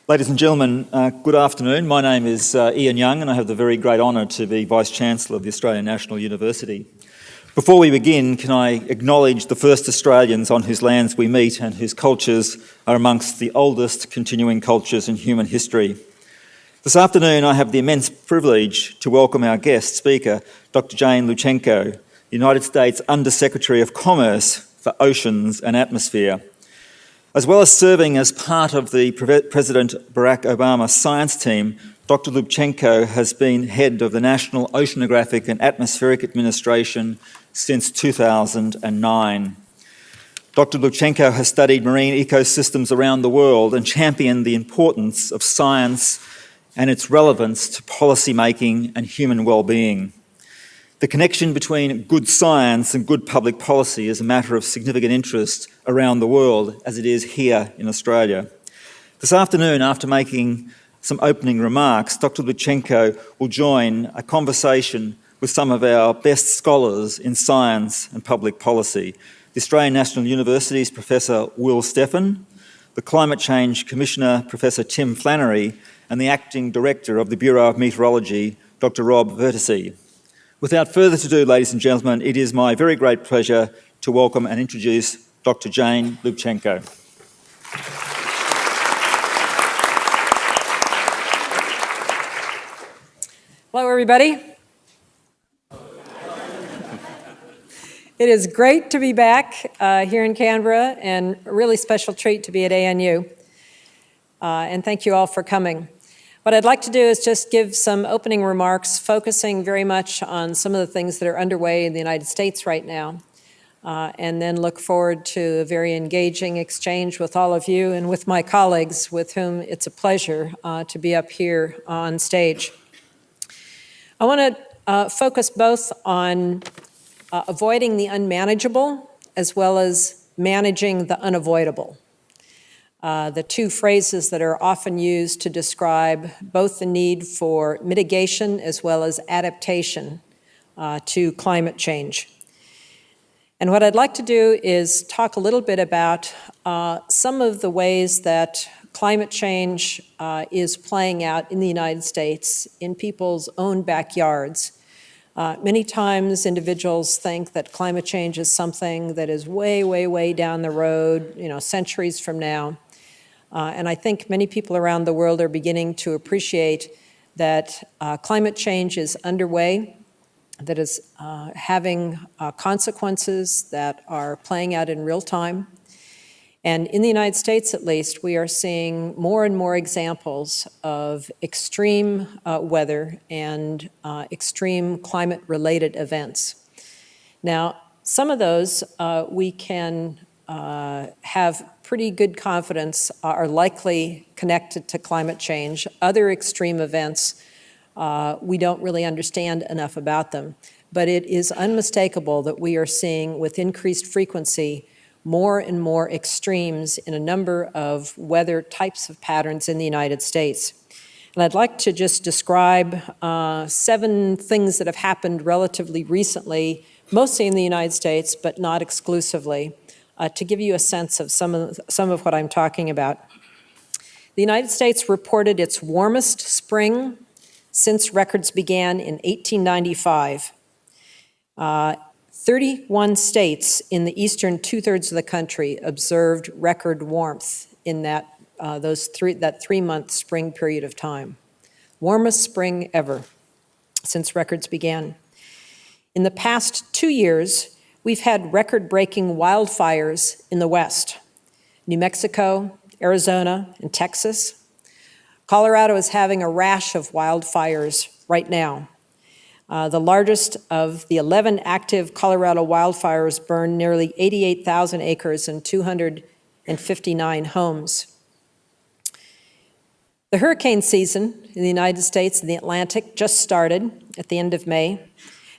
Ladies and gentlemen, good afternoon. My name is Ian Young and I have the very great honour to be Vice-Chancellor of the Australian National University. Before we begin, can I acknowledge the first Australians on whose lands we meet and whose cultures are amongst the oldest continuing cultures in human history. This afternoon I have the immense privilege to welcome our guest speaker, Dr Jane Lubchenco, United States Under-Secretary of Commerce for Oceans and Atmosphere. As well as serving as part of the President Barack Obama science team, Dr Lubchenco has been head of the National Oceanographic and Atmospheric Administration since 2009. Dr Lubchenco has studied marine ecosystems around the world and championed the importance of science and its relevance to policy making and human well-being. The connection between good science and good public policy is a matter of significant interest around the world, as it is here in Australia. This afternoon, after making some opening remarks, Dr Lubchenco will join a conversation with some of our best scholars in science and public policy. The Australian National University's Professor Will Steffen, the Climate Change Commissioner Professor Tim Flannery, and the Acting Director of the Bureau of Meteorology, Dr Rob Vertessy. Without further ado, ladies and gentlemen, it is my very great pleasure to welcome and introduce Dr Jane Lubchenco. Hello, everybody. It is great to be back here in Canberra and a really special treat to be at ANU. And thank you all for coming. What I'd like to do is just give some opening remarks focusing very much on some of the things that are underway in the United States right now, and then look forward to a very engaging exchange with all of you and with my colleagues with whom it's a pleasure to be up here on stage. I want to focus both on avoiding the unmanageable as well as managing the unavoidable. The two phrases that are often used to describe both the need for mitigation as well as adaptation to climate change. And what I'd like to do is talk a little bit about some of the ways that climate change is playing out in the United States in people's own backyards. Many times individuals think that climate change is something that is way, way, way down the road, centuries from now. And I think many people around the world are beginning to appreciate that climate change is underway, that is having consequences that are playing out in real time. And in the United States, at least, we are seeing more and more examples of extreme weather and extreme climate-related events. Now, some of those we can have pretty good confidence are likely connected to climate change. Other extreme events, we don't really understand enough about them. But it is unmistakable that we are seeing, with increased frequency, more and more extremes in a number of weather types of patterns in the United States. And I'd like to just describe 7 things that have happened relatively recently, mostly in the United States, but not exclusively, to give you a sense of some of what I'm talking about. The United States reported its warmest spring since records began in 1895. 31 states in the eastern 2/3 of the country observed record warmth in that 3-month spring period of time. Warmest spring ever since records began. In the past 2 years, we've had record-breaking wildfires in the West. New Mexico, Arizona, and Texas. Colorado is having a rash of wildfires right now. The largest of the 11 active Colorado wildfires burned nearly 88,000 acres and 259 homes. The hurricane season in the United States and the Atlantic just started at the end of May.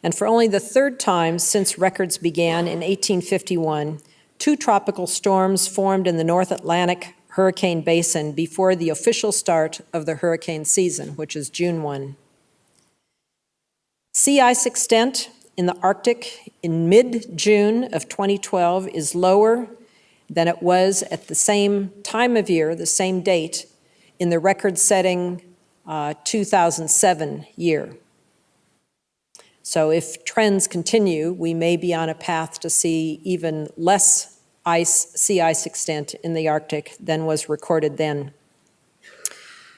And for only the 3rd time since records began in 1851, 2 tropical storms formed in the North Atlantic Hurricane Basin before the official start of the hurricane season, which is June 1. Sea ice extent in the Arctic in mid-June of 2012 is lower than it was at the same time of year, the same date, in the record-setting 2007 year. So if trends continue, we may be on a path to see even less sea ice extent in the Arctic than was recorded then.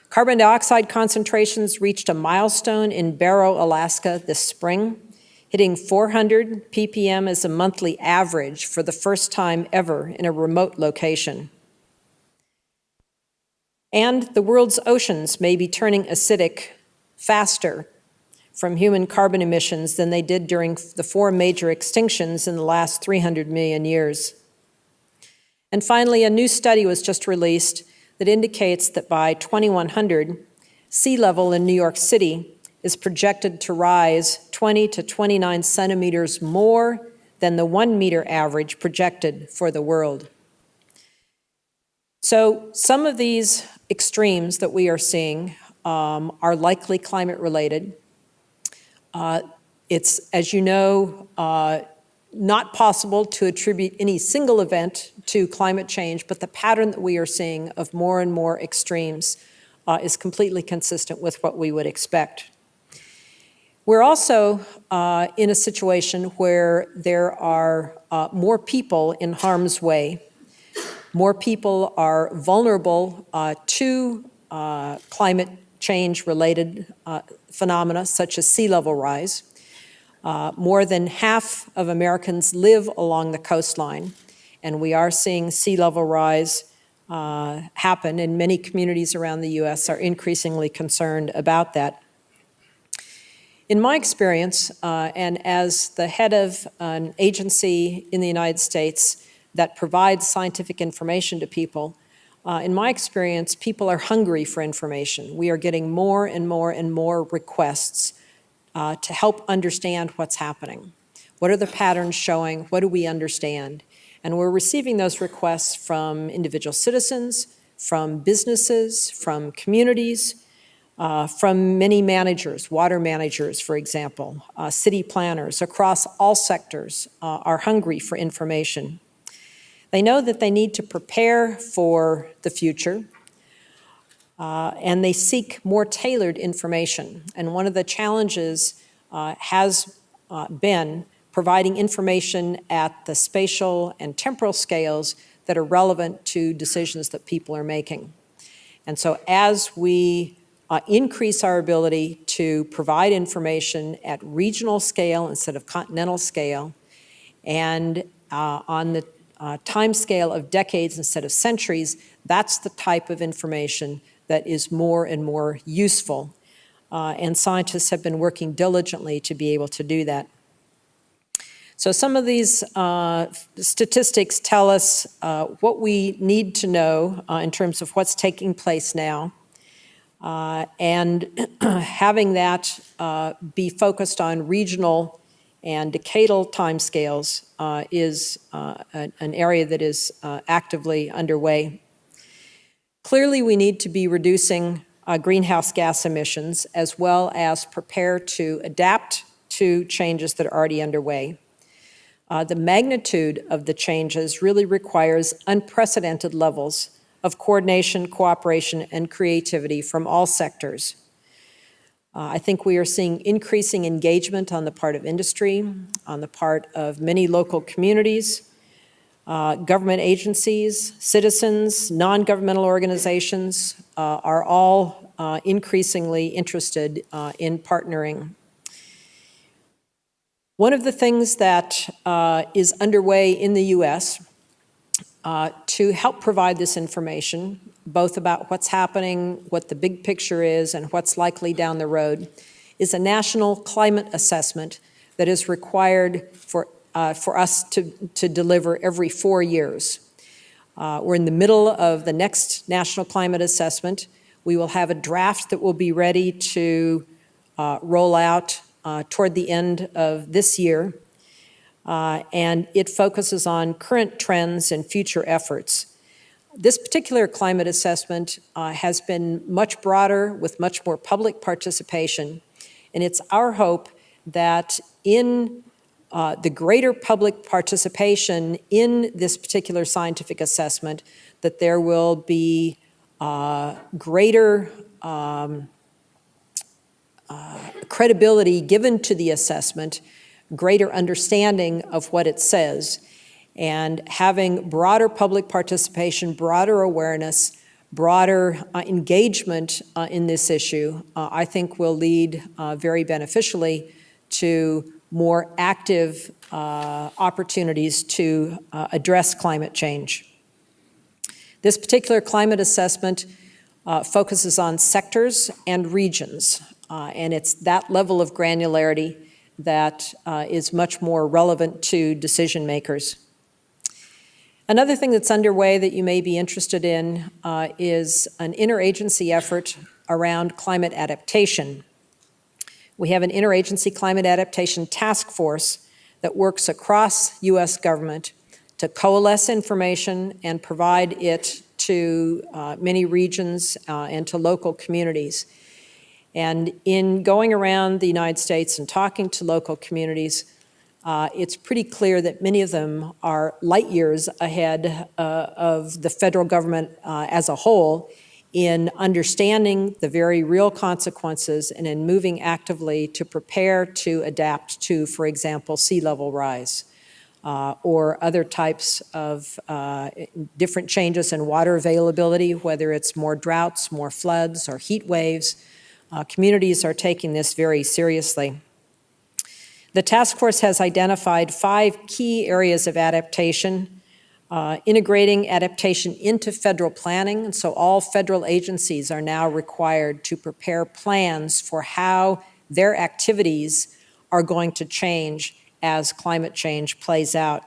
Carbon dioxide concentrations reached a milestone in Barrow, Alaska this spring, hitting 400 ppm as a monthly average for the first time ever in a remote location. And the world's oceans may be turning acidic faster from human carbon emissions than they did during the 4 major extinctions in the last 300 million years. And finally, a new study was just released that indicates that by 2100, sea level in New York City is projected to rise 20 to 29 centimeters more than the 1 meter average projected for the world. So some of these extremes that we are seeing are likely climate related. It's, as you know, not possible to attribute any single event to climate change, but the pattern that we are seeing of more and more extremes is completely consistent with what we would expect. We're also in a situation where there are more people in harm's way. More people are vulnerable to climate change-related phenomena such as sea level rise. More than half of Americans live along the coastline, and we are seeing sea level rise happen, and many communities around the U.S. are increasingly concerned about that. In my experience, and as the head of an agency in the United States that provides scientific information to people, in my experience, people are hungry for information. We are getting more and more and more requests to help understand what's happening. What are the patterns showing? What do we understand? And we're receiving those requests from individual citizens, from businesses, from communities, from many managers, water managers, for example, city planners across all sectors are hungry for information. They know that they need to prepare for the future, and they seek more tailored information. And one of the challenges has been providing information at the spatial and temporal scales that are relevant to decisions that people are making. And so as we increase our ability to provide information at regional scale instead of continental scale, and on the time scale of decades instead of centuries, that's the type of information that is more and more useful. And scientists have been working diligently to be able to do that. So some of these statistics tell us what we need to know in terms of what's taking place now. And having that be focused on regional and decadal timescales is an area that is actively underway. Clearly, we need to be reducing greenhouse gas emissions as well as prepare to adapt to changes that are already underway. The magnitude of the changes really requires unprecedented levels of coordination, cooperation, and creativity from all sectors. I think we are seeing increasing engagement on the part of industry, on the part of many local communities, government agencies, citizens, non-governmental organizations are all increasingly interested in partnering. One of the things that is underway in the U.S. To help provide this information, both about what's happening, what the big picture is, and what's likely down the road, is a national climate assessment that is required for us to deliver every 4 years. We're in the middle of the next national climate assessment. We will have a draft that will be ready to roll out toward the end of this year. And it focuses on current trends and future efforts. This particular climate assessment has been much broader with much more public participation, and it's our hope that in the greater public participation in this particular scientific assessment, that there will be greater credibility given to the assessment, greater understanding of what it says, and having broader public participation, broader awareness, broader engagement in this issue, I think will lead very beneficially to more active opportunities to address climate change. This particular climate assessment focuses on sectors and regions, and it's that level of granularity that is much more relevant to decision makers. Another thing that's underway that you may be interested in is an interagency effort around climate adaptation. We have an interagency climate adaptation task force that works across U.S. government to coalesce information and provide it to many regions and to local communities. And in going around the United States and talking to local communities, it's pretty clear that many of them are light years ahead of the federal government as a whole in understanding the very real consequences and in moving actively to prepare to adapt to, for example, sea level rise or other types of different changes in water availability, whether it's more droughts, more floods, or heat waves. Communities are taking this very seriously. The task force has identified 5 key areas of adaptation, integrating adaptation into federal planning, and so all federal agencies are now required to prepare plans for how their activities are going to change as climate change plays out.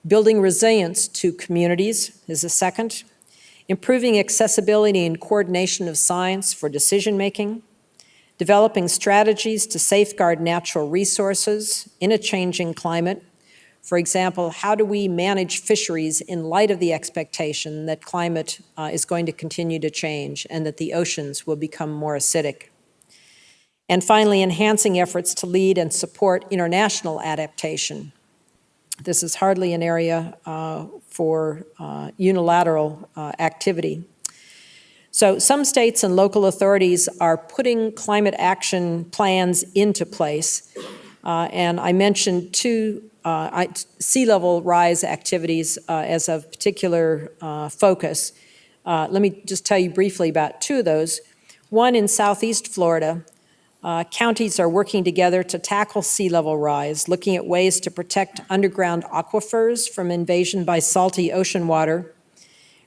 Building resilience to communities is a second. Improving accessibility and coordination of science for decision making. Developing strategies to safeguard natural resources in a changing climate. For example, how do we manage fisheries in light of the expectation that climate is going to continue to change and that the oceans will become more acidic? And finally, enhancing efforts to lead and support international adaptation. This is hardly an area for unilateral activity. So some states and local authorities are putting climate action plans into place. And I mentioned 2 sea level rise activities as of particular focus. Let me just tell you briefly about 2 of those. One in southeast Florida, counties are working together to tackle sea level rise, looking at ways to protect underground aquifers from invasion by salty ocean water,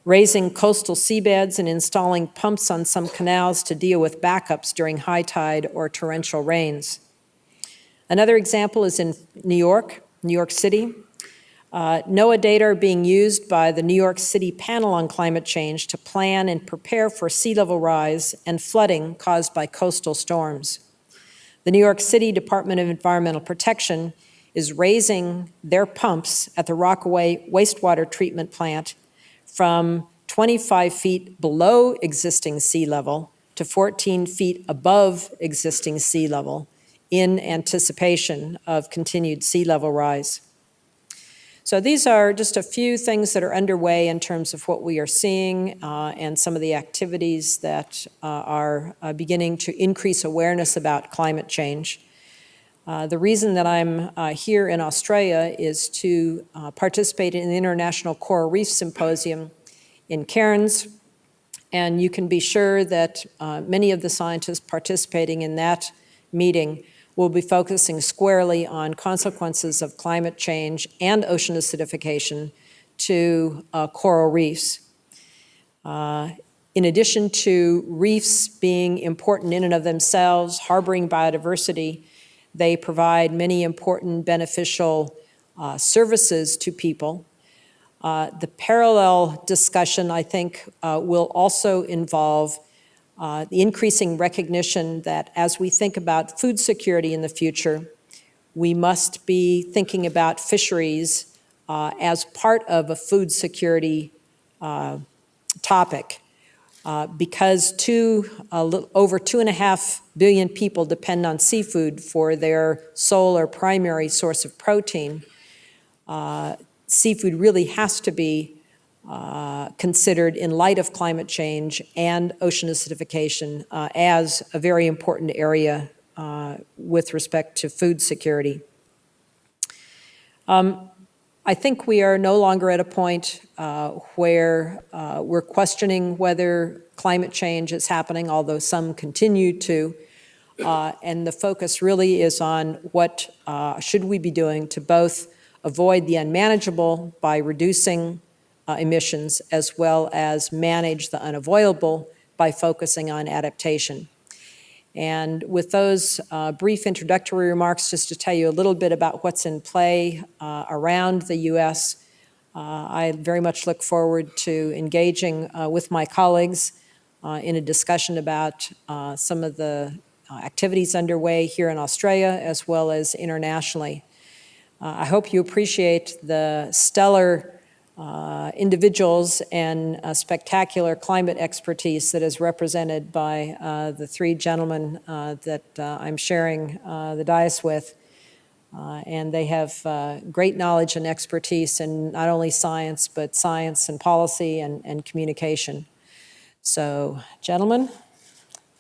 raising coastal seabeds and installing pumps on some canals to deal with backups during high tide or torrential rains. Another example is in New York City. NOAA data are being used by the New York City Panel on Climate Change to plan and prepare for sea level rise and flooding caused by coastal storms. The New York City Department of Environmental Protection is raising their pumps at the Rockaway wastewater treatment plant from 25 feet below existing sea level to 14 feet above existing sea level in anticipation of continued sea level rise. So these are just a few things that are underway in terms of what we are seeing and some of the activities that are beginning to increase awareness about climate change. The reason that I'm here in Australia is to participate in the International Coral Reef Symposium in Cairns, and you can be sure that many of the scientists participating in that meeting will be focusing squarely on consequences of climate change and ocean acidification to coral reefs. In addition to reefs being important in and of themselves, harboring biodiversity, they provide many important beneficial services to people. The parallel discussion, I think, will also involve the increasing recognition that as we think about food security in the future, we must be thinking about fisheries as part of a food security topic. Because over 2.5 billion people depend on seafood for their sole or primary source of protein, seafood really has to be considered in light of climate change and ocean acidification as a very important area with respect to food security. I think we are no longer at a point where we're questioning whether climate change is happening, although some continue to, and the focus really is on what should we be doing to both avoid the unmanageable by reducing emissions, as well as manage the unavoidable by focusing on adaptation. And with those brief introductory remarks, just to tell you a little bit about what's in play around the U.S., I very much look forward to engaging with my colleagues in a discussion about some of the activities underway here in Australia as well as internationally. I hope you appreciate the stellar individuals and spectacular climate expertise that is represented by the three gentlemen that I'm sharing the dais with. And they have great knowledge and expertise in not only science, but science and policy and communication. So, gentlemen,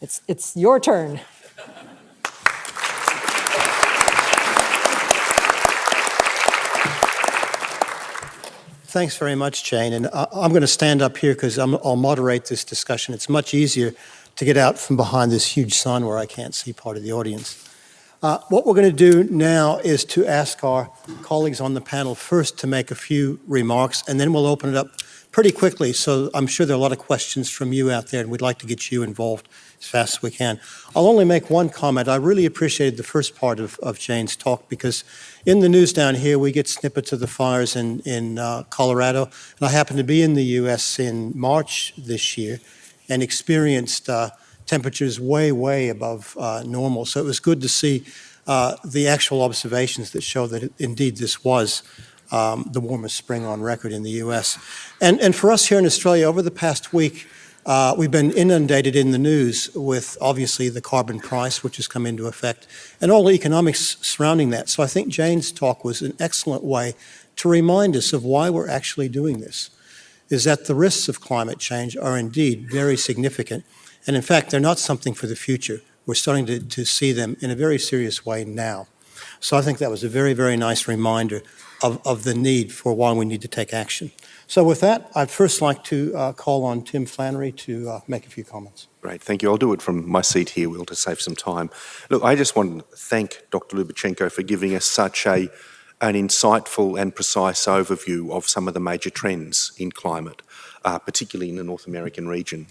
it's your turn. Thanks very much, Jane. And I'm going to stand up here because I'll moderate this discussion. It's much easier to get out from behind this huge sun where I can't see part of the audience. What we're going to do now is to ask our colleagues on the panel first to make a few remarks, and then we'll open it up pretty quickly. So I'm sure there are a lot of questions from you out there, and we'd like to get you involved as fast as we can. I'll only make one comment. I really appreciated the first part of Jane's talk, because in the news down here, we get snippets of the fires in Colorado. And I happened to be in the U.S. in March this year and experienced temperatures way, way above normal. So it was good to see the actual observations that show that indeed this was the warmest spring on record in the U.S. And for us here in Australia, over the past week, we've been inundated in the news with, obviously, the carbon price, which has come into effect, and all the economics surrounding that. So I think Jane's talk was an excellent way to remind us of why we're actually doing this, is that the risks of climate change are indeed very significant. And in fact, they're not something for the future. We're starting to see them in a very serious way now. So I think that was a very, very nice reminder of the need for why we need to take action. So with that, I'd first like to call on Tim Flannery to make a few comments. Great, thank you. I'll do it from my seat here, Will, to save some time. Look, I just want to thank Dr Lubchenco for giving us such an insightful and precise overview of some of the major trends in climate, particularly in the North American region.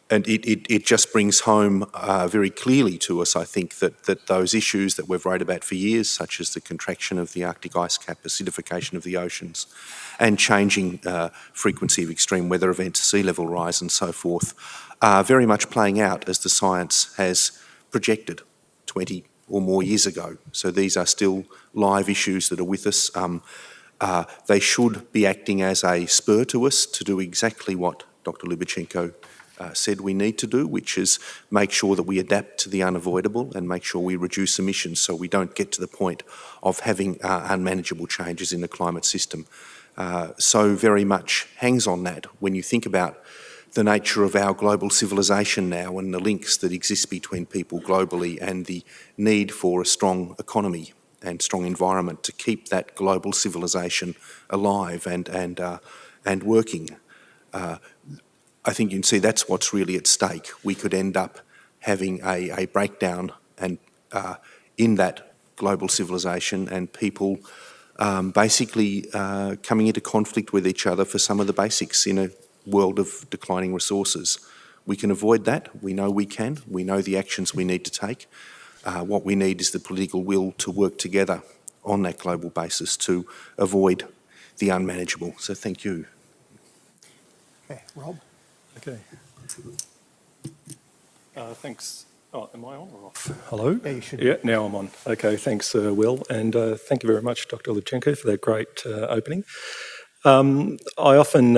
And it just brings home very clearly to us, I think, that those issues that we've worried about for years, such as the contraction of the Arctic ice cap, acidification of the oceans, and changing frequency of extreme weather events, sea level rise and so forth, are very much playing out as the science has projected 20 or more years ago. So these are still live issues that are with us. They should be acting as a spur to us to do exactly what Dr Lubchenco said we need to do, which is make sure that we adapt to the unavoidable and make sure we reduce emissions so we don't get to the point of having unmanageable changes in the climate system. So very much hangs on that when you think about the nature of our global civilization now and the links that exist between people globally and the need for a strong economy and strong environment to keep that global civilization alive and working. I think you can see that's what's really at stake. We could end up having a breakdown and in that global civilization and people basically coming into conflict with each other for some of the basics in a world of declining resources. We can avoid that. We know we can. We know the actions we need to take. What we need is the political will to work together on that global basis to avoid the unmanageable. So thank you. Okay, Rob. Okay. Thanks. Oh, am I on or off? Hello? Yeah, you should. Yeah, now I'm on. Okay, thanks, Will. And thank you very much, Dr Lubchenco, for that great opening. I often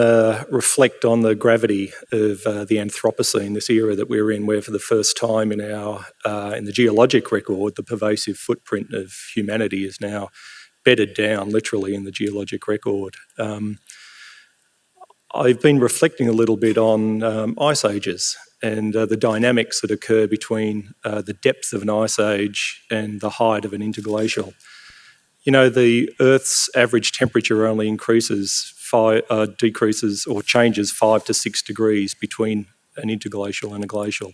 reflect on the gravity of the Anthropocene, this era that we're in, where for the first time in the geologic record, the pervasive footprint of humanity is now bedded down, literally, in the geologic record. I've been reflecting a little bit on ice ages and the dynamics that occur between the depth of an ice age and the height of an interglacial. You know, the Earth's average temperature only decreases or changes 5 to 6 degrees between an interglacial and a glacial.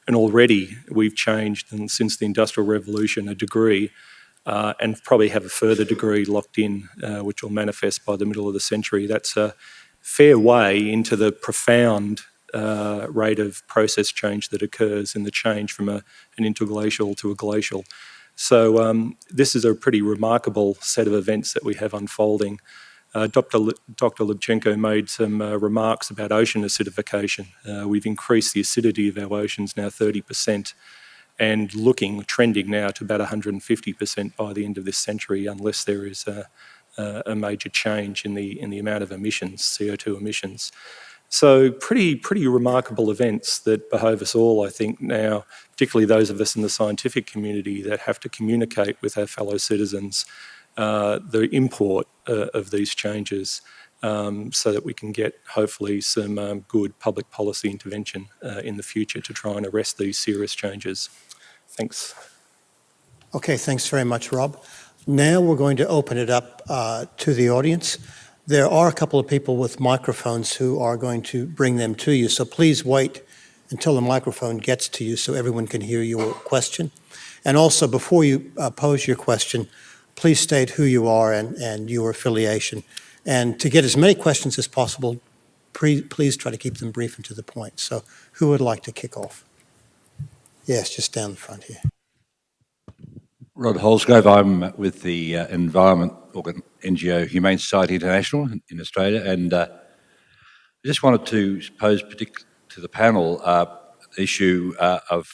And already we've changed, and since the Industrial Revolution, a degree, and probably have a further degree locked in, which will manifest by the middle of the century. That's a fair way into the profound rate of process change that occurs in the change from an interglacial to a glacial. So this is a pretty remarkable set of events that we have unfolding. Dr Lubchenco made some remarks about ocean acidification. We've increased the acidity of our oceans now 30%, and trending now to about 150% by the end of this century, unless there is a major change in the amount of emissions, CO2 emissions. So pretty remarkable events that behove us all, I think, now, particularly those of us in the scientific community that have to communicate with our fellow citizens the import of these changes so that we can get, hopefully, some good public policy intervention in the future to try and arrest these serious changes. Thanks. Okay, thanks very much, Rob. Now we're going to open it up to the audience. There are a couple of people with microphones who are going to bring them to you, so please wait until the microphone gets to you so everyone can hear your question. And also, before you pose your question, please state who you are and your affiliation. And to get as many questions as possible, please try to keep them brief and to the point. So who would like to kick off? Yes, just down the front here. Rod Holsgrove. I'm with the environment NGO Humane Society International in Australia, and I just wanted to pose to the panel the issue of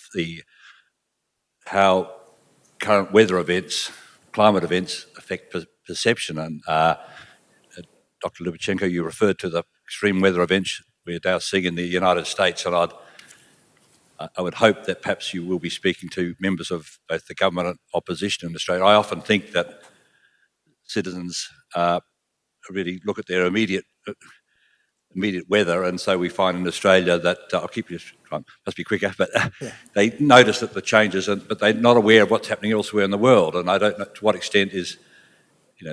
how current weather events, climate events, affect perception. And Dr. Lubchenco, you referred to the extreme weather events we're now seeing in the United States, and I would hope that perhaps you will be speaking to members of both the government and opposition in Australia. I often think that citizens really look at their immediate weather, and so we find in Australia that I'll keep you must be quicker, but they notice that the changes, but they're not aware of what's happening elsewhere in the world, and I don't know to what extent is,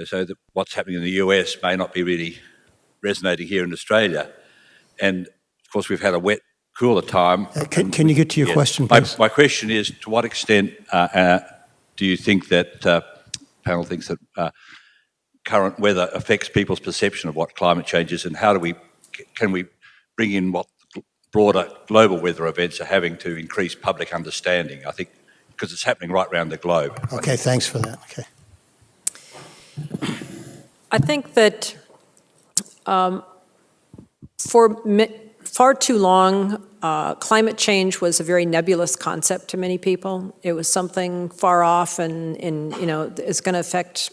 so that what's happening in the US may not be really resonating here in Australia, and of course we've had a wet, cooler time. Can you get to your question, please? My question is, to what extent do you think that panel thinks that current weather affects people's perception of what climate change is, and how can we bring in what broader global weather events are having to increase public understanding? I think because it's happening right around the globe. Okay, thanks for that. Okay. I think that for far too long, climate change was a very nebulous concept to many people. It was something far off and it's going to affect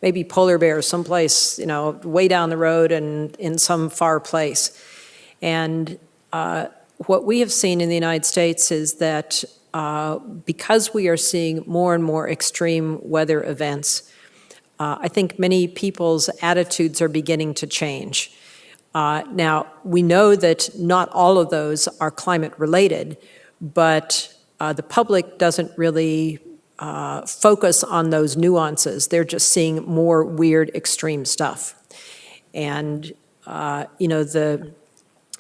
maybe polar bears someplace, way down the road and in some far place. And what we have seen in the United States is that because we are seeing more and more extreme weather events, I think many people's attitudes are beginning to change. Now, we know that not all of those are climate related, but the public doesn't really focus on those nuances. They're just seeing more weird, extreme stuff. And, the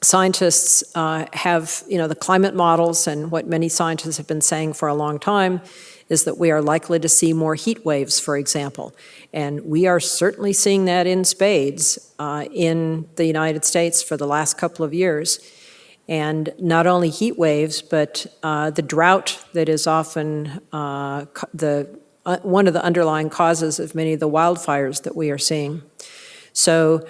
scientists have, the climate models, and what many scientists have been saying for a long time is that we are likely to see more heat waves, for example. And we are certainly seeing that in spades in the United States for the last couple of years. And not only heat waves, but the drought that is often one of the underlying causes of many of the wildfires that we are seeing. So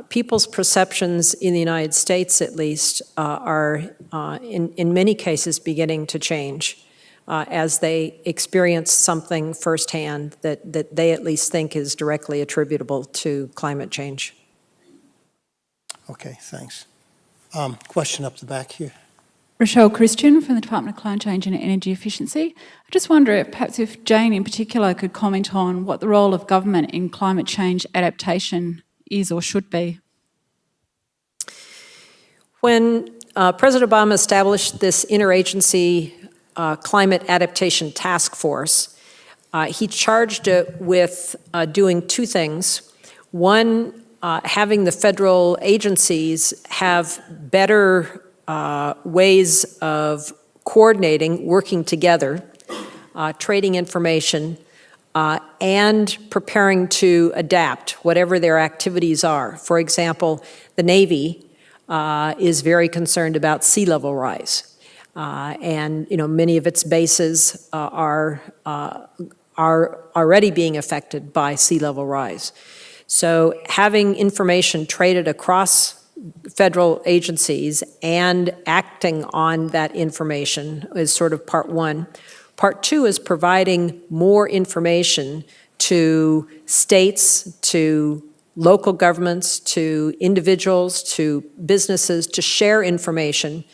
people's perceptions in the United States, at least, are in many cases beginning to change as they experience something firsthand that they at least think is directly attributable to climate change. Okay, thanks. Question up the back here. Rochelle Christian from the Department of Climate Change and Energy Efficiency. I just wonder if Jane in particular could comment on what the role of government in climate change adaptation is or should be. When President Obama established this interagency climate adaptation task force, he charged it with doing two things. One, having the federal agencies have better ways of coordinating, working together, trading information, and preparing to adapt whatever their activities are. For example, the Navy is very concerned about sea level rise. And many of its bases are already being affected by sea level rise. So having information traded across federal agencies and acting on that information is sort of part one. Part two is providing more information to states, to local governments, to individuals, to businesses to share information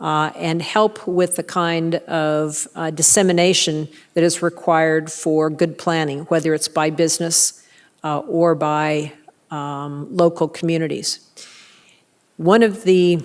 and help with the kind of dissemination that is required for good planning, whether it's by business or by local communities. One of the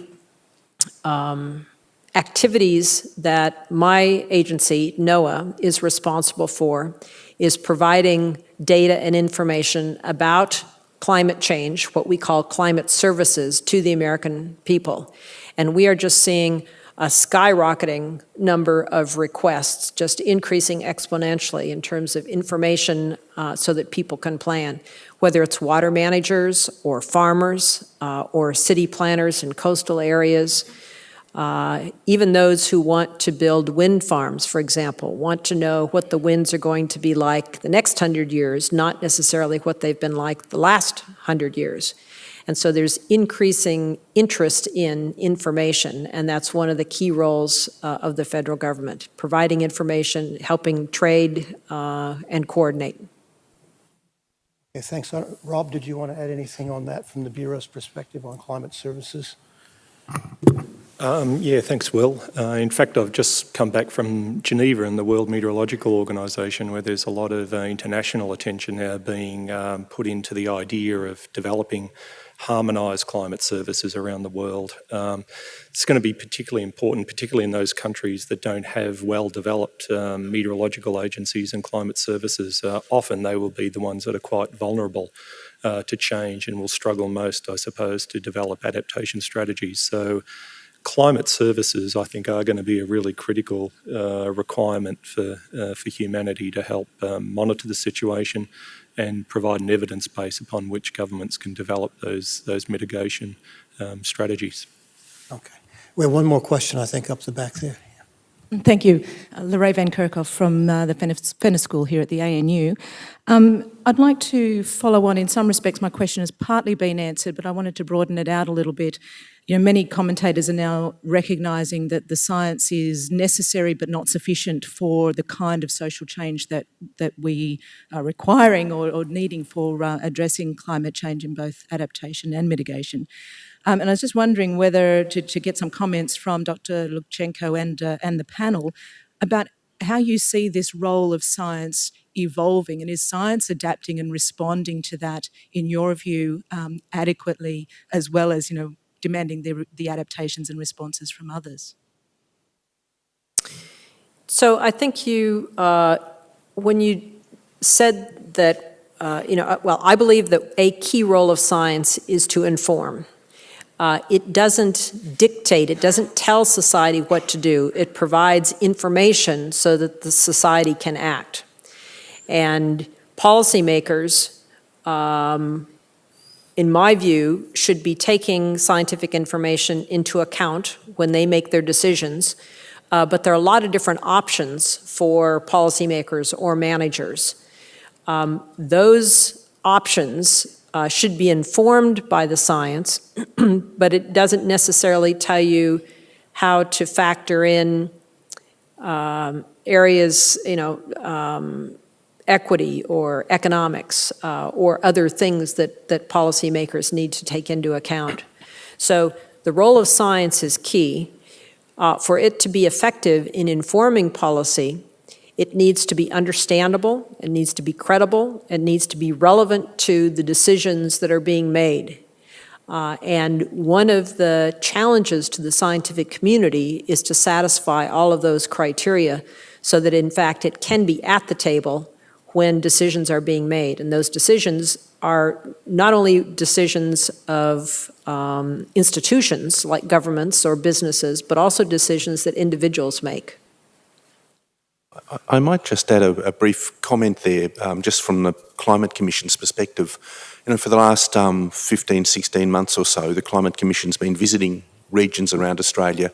activities that my agency, NOAA, is responsible for is providing data and information about climate change, what we call climate services, to the American people. And we are just seeing a skyrocketing number of requests, just increasing exponentially in terms of information so that people can plan, whether it's water managers or farmers or city planners in coastal areas. Even those who want to build wind farms, for example, want to know what the winds are going to be like the next 100 years, not necessarily what they've been like the last 100 years. And so there's increasing interest in information, and that's one of the key roles of the federal government, providing information, helping trade and coordinate. Okay, thanks. Rob, did you want to add anything on that from the Bureau's perspective on climate services? Yeah, thanks, Will. In fact, I've just come back from Geneva and the World Meteorological Organisation, where there's a lot of international attention now being put into the idea of developing harmonised climate services around the world. It's going to be particularly important, particularly in those countries that don't have well-developed meteorological agencies and climate services. Often they will be the ones that are quite vulnerable to change and will struggle most, I suppose, to develop adaptation strategies. So climate services, I think, are going to be a really critical requirement for humanity to help monitor the situation and provide an evidence base upon which governments can develop those mitigation strategies. Okay. We have one more question, I think, up the back there. Thank you. Lorraine Van Kerkhoff from the Fenner School here at the ANU. I'd like to follow on. In some respects, my question has partly been answered, but I wanted to broaden it out a little bit. Many commentators are now recognising that the science is necessary but not sufficient for the kind of social change that we are requiring or needing for addressing climate change in both adaptation and mitigation. And I was just wondering whether to get some comments from Dr Lubchenco and the panel about how you see this role of science evolving, and is science adapting and responding to that, in your view, adequately, as well as, demanding the adaptations and responses from others? So I think you, when you said that, I believe that a key role of science is to inform. It doesn't dictate, it doesn't tell society what to do. It provides information so that the society can act. And policymakers, in my view, should be taking scientific information into account when they make their decisions. But there are a lot of different options for policymakers or managers. Those options should be informed by the science, but it doesn't necessarily tell you how to factor in areas, equity or economics or other things that policymakers need to take into account. So the role of science is key. For it to be effective in informing policy, it needs to be understandable, it needs to be credible, it needs to be relevant to the decisions that are being made. And one of the challenges to the scientific community is to satisfy all of those criteria so that, in fact, it can be at the table when decisions are being made. And those decisions are not only decisions of institutions like governments or businesses, but also decisions that individuals make. I might just add a brief comment there, just from the Climate Commission's perspective. You know, for the last 15, 16 months or so, the Climate Commission's been visiting regions around Australia,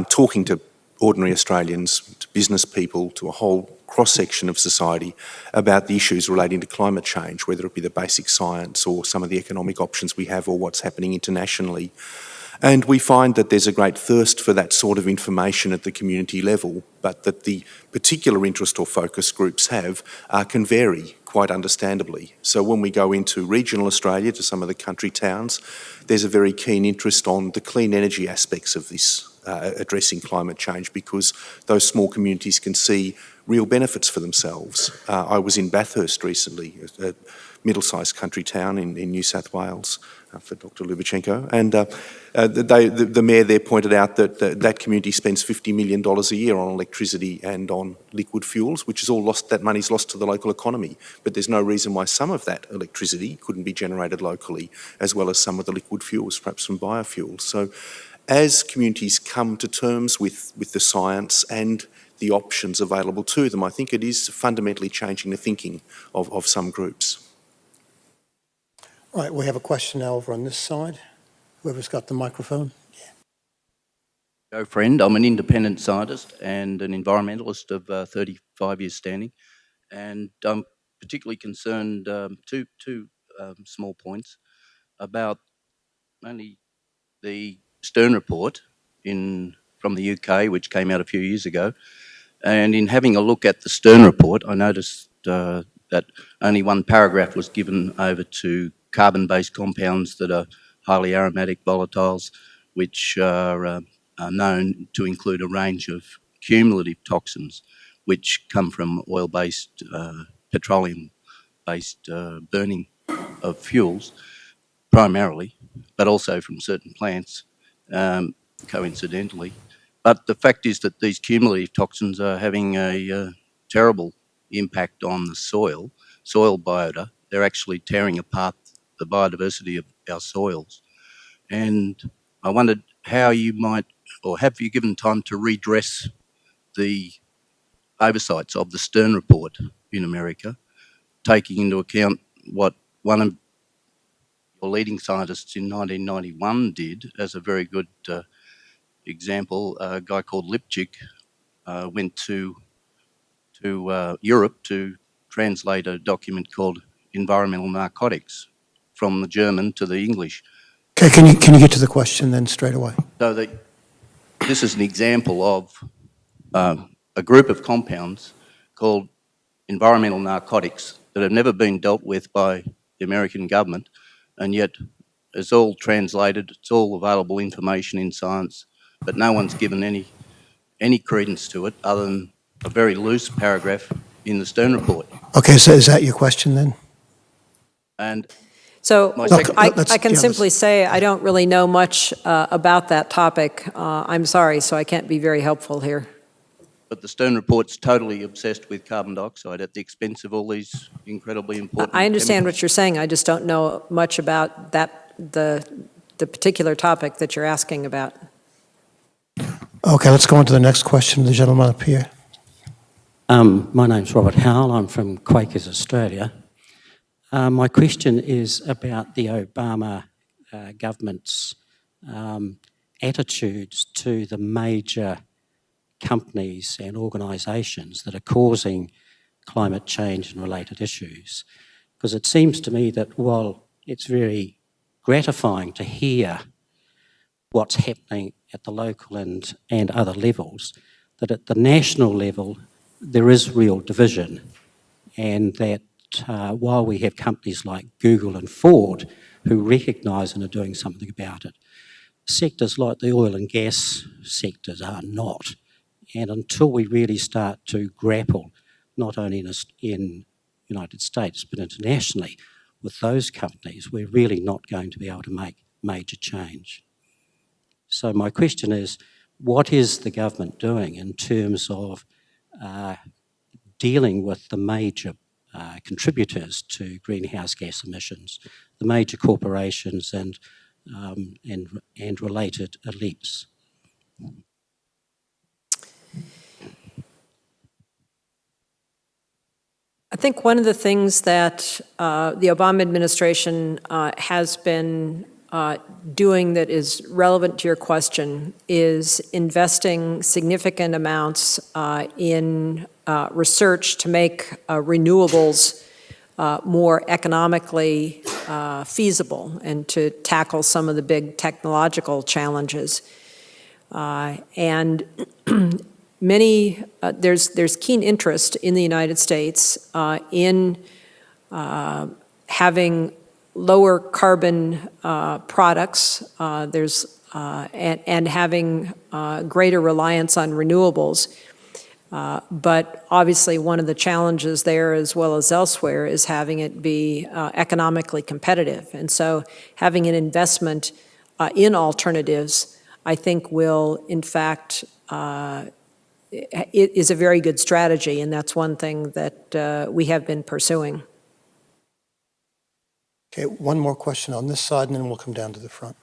talking to ordinary Australians, to business people, to a whole cross-section of society about the issues relating to climate change, whether it be the basic science or some of the economic options we have or what's happening internationally. And we find that there's a great thirst for that sort of information at the community level, but that the particular interest or focus groups have can vary quite understandably. So when we go into regional Australia, to some of the country towns, there's a very keen interest on the clean energy aspects of this, addressing climate change, because those small communities can see real benefits for themselves. I was in Bathurst recently, a middle-sized country town in New South Wales, for Dr Lubchenco, and the mayor there pointed out that that community spends $50 million a year on electricity and on liquid fuels, which is all lost, that money's lost to the local economy. But there's no reason why some of that electricity couldn't be generated locally, as well as some of the liquid fuels, perhaps from biofuels. So as communities come to terms with the science and the options available to them, I think it is fundamentally changing the thinking of some groups. Right, we have a question now over on this side. Whoever's got the microphone. Go friend, I'm an independent scientist and an environmentalist of 35 years standing, and I'm particularly concerned, two small points, about only the Stern report from the UK, which came out a few years ago, and in having a look at the Stern report, I noticed that only one paragraph was given over to carbon-based compounds that are highly aromatic volatiles, which are known to include a range of cumulative toxins which come from oil-based, petroleum-based burning of fuels, primarily, but also from certain plants, coincidentally. But the fact is that these cumulative toxins are having a terrible impact on the soil biota. They're actually tearing apart the biodiversity of our soils. And I wondered how you might, or have you given time to redress the oversights of the Stern report in America, taking into account what one of your leading scientists in 1991 did as a very good example. A guy called Lipchik went to Europe to translate a document called Environmental Narcotics from the German to the English. Okay, can you get to the question then straight away? So this is an example of a group of compounds called environmental narcotics that have never been dealt with by the American government, and yet it's all translated, it's all available information in science, but no one's given any credence to it other than a very loose paragraph in the Stern report. Okay, so is that your question then? And So Look, I can simply say I don't really know much about that topic. I'm sorry, so I can't be very helpful here. But the Stern report's totally obsessed with carbon dioxide at the expense of all these incredibly important I understand chemicals. what you're saying. I just don't know much about the particular topic that you're asking about. Okay, let's go on to the next question. The gentleman up here. My name's Robert Howell. I'm from Quakers Australia. My question is about the Obama government's attitudes to the major companies and organisations that are causing climate change and related issues. Because it seems to me that while it's very gratifying to hear what's happening at the local and other levels, that at the national level there is real division, and that while we have companies like Google and Ford who recognise and are doing something about it, sectors like the oil and gas sectors are not. And until we really start to grapple, not only in United States but internationally, with those companies, we're really not going to be able to make major change. So my question is, what is the government doing in terms of dealing with the major contributors to greenhouse gas emissions, the major corporations and related elites? I think one of the things that the Obama administration has been doing that is relevant to your question is investing significant amounts in research to make renewables more economically feasible and to tackle some of the big technological challenges. And there's keen interest in the United States in having lower carbon products. And having greater reliance on renewables. But obviously one of the challenges there as well as elsewhere is having it be economically competitive. And so having an investment in alternatives, I think will in fact it is a very good strategy, and that's one thing that we have been pursuing. Okay, one more question on this side, and then we'll come down to the front.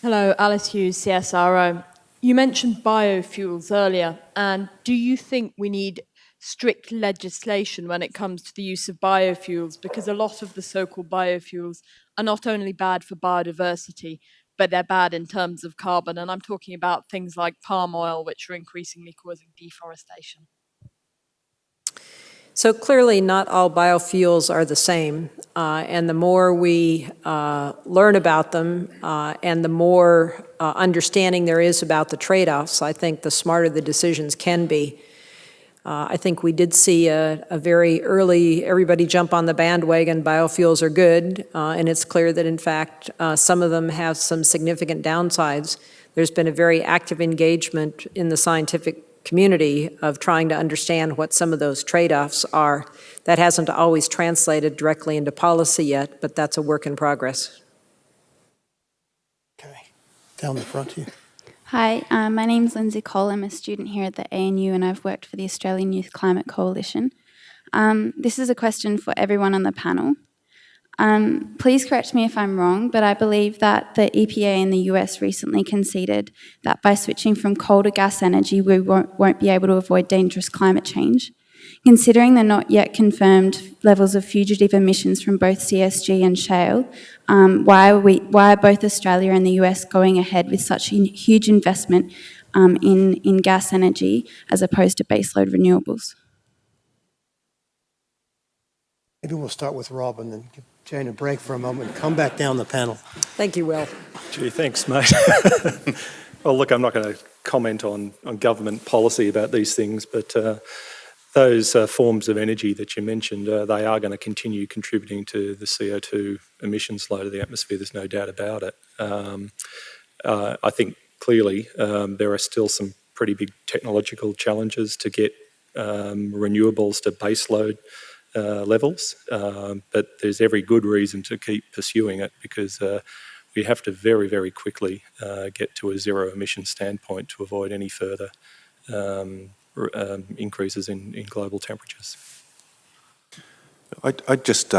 Hello, Alice Hughes, CSRO. You mentioned biofuels earlier, and do you think we need strict legislation when it comes to the use of biofuels? Because a lot of the so-called biofuels are not only bad for biodiversity, but they're bad in terms of carbon. And I'm talking about things like palm oil, which are increasingly causing deforestation. So clearly not all biofuels are the same. And the more we learn about them and the more understanding there is about the trade-offs, I think the smarter the decisions can be. I think we did see a very early, everybody jump on the bandwagon, biofuels are good, and it's clear that in fact some of them have some significant downsides. There's been a very active engagement in the scientific community of trying to understand what some of those trade-offs are. That hasn't always translated directly into policy yet, but that's a work in progress. Okay, down the front here. Hi, my name's Lindsay Cole. I'm a student here at the ANU and I've worked for the Australian Youth Climate Coalition. This is a question for everyone on the panel. Please correct me if I'm wrong, but I believe that the EPA in the US recently conceded that by switching from coal to gas energy, we won't be able to avoid dangerous climate change. Considering the not yet confirmed levels of fugitive emissions from both CSG and shale, why are both Australia and the US going ahead with such a huge investment in gas energy as opposed to baseload renewables? Maybe we'll start with Rob and then give Jane a break for a moment and come back down the panel. Thank you, Will. Gee, thanks, mate. Well, look, I'm not going to comment on government policy about these things, but those forms of energy that you mentioned, they are going to continue contributing to the CO2 emissions load of the atmosphere, there's no doubt about it. I think clearly there are still some pretty big technological challenges to get renewables to baseload levels, but there's every good reason to keep pursuing it because we have to very, very quickly get to a zero emission standpoint to avoid any further increases in global temperatures. I'd just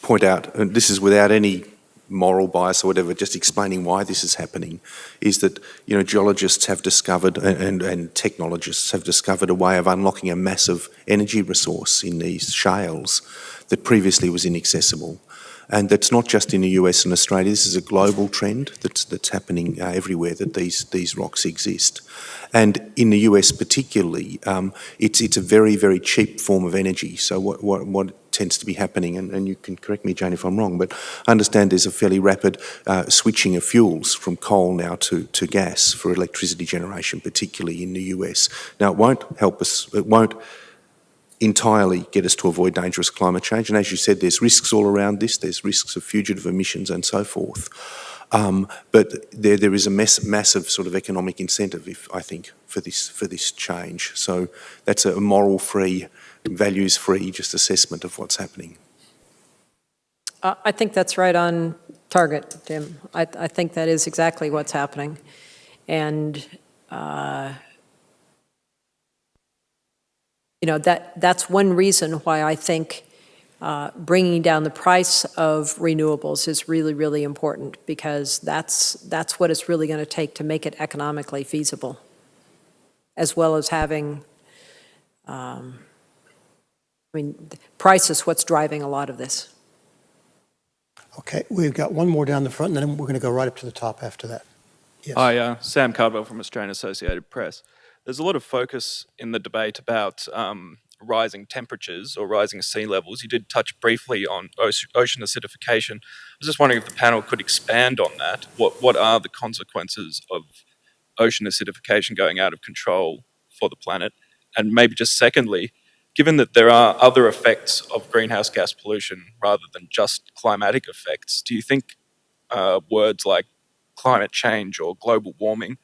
point out, and this is without any moral bias or whatever, just explaining why this is happening, is that geologists have discovered and technologists have discovered a way of unlocking a massive energy resource in these shales that previously was inaccessible. And that's not just in the US and Australia. This is a global trend that's happening everywhere that these rocks exist. And in the US particularly, it's a very, very cheap form of energy. So what tends to be happening, and you can correct me, Jane, if I'm wrong, but I understand there's a fairly rapid switching of fuels from coal now to gas for electricity generation, particularly in the US. Now, it won't help us, it won't entirely get us to avoid dangerous climate change. And as you said, there's risks all around this. There's risks of fugitive emissions and so forth. But there is a massive sort of economic incentive, I think, for this change. So that's a moral-free, values-free just assessment of what's happening. I think that's right on target, Tim. I think that is exactly what's happening. And, that's one reason why I think bringing down the price of renewables is really, really important, because that's what it's really going to take to make it economically feasible, as well as having, price is what's driving a lot of this. Okay, we've got one more down the front, and then we're going to go right up to the top after that. Yes. Hi, Sam Cardwell from Australian Associated Press. There's a lot of focus in the debate about rising temperatures or rising sea levels. You did touch briefly on ocean acidification. I was just wondering if the panel could expand on that. What are the consequences of ocean acidification going out of control for the planet? And maybe just secondly, given that there are other effects of greenhouse gas pollution rather than just climatic effects, do you think words like climate change or global warming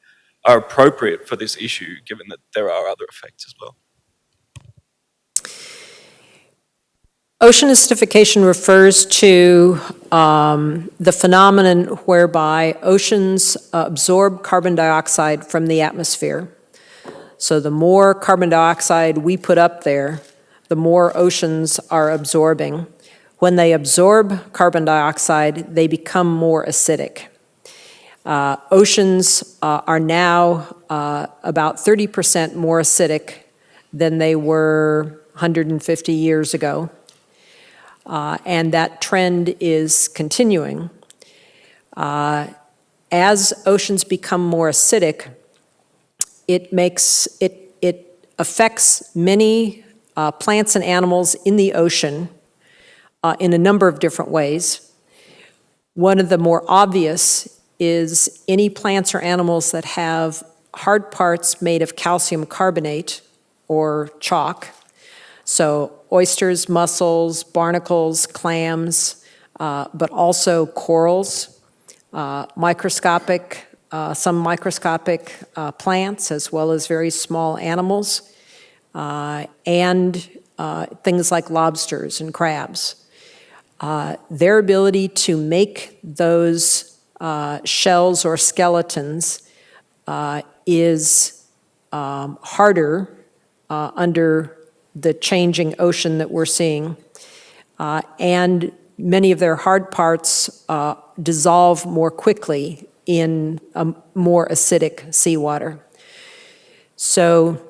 are appropriate for this issue, given that there are other effects as well? Ocean acidification refers to the phenomenon whereby oceans absorb carbon dioxide from the atmosphere. So the more carbon dioxide we put up there, the more oceans are absorbing. When they absorb carbon dioxide, they become more acidic. Oceans are now about 30% more acidic than they were 150 years ago. And that trend is continuing. As oceans become more acidic, it affects many plants and animals in the ocean in a number of different ways. One of the more obvious is any plants or animals that have hard parts made of calcium carbonate or chalk. So oysters, mussels, barnacles, clams, but also corals, some microscopic plants, as well as very small animals, and things like lobsters and crabs. Their ability to make those shells or skeletons is harder under the changing ocean that we're seeing. And many of their hard parts dissolve more quickly in more acidic seawater. So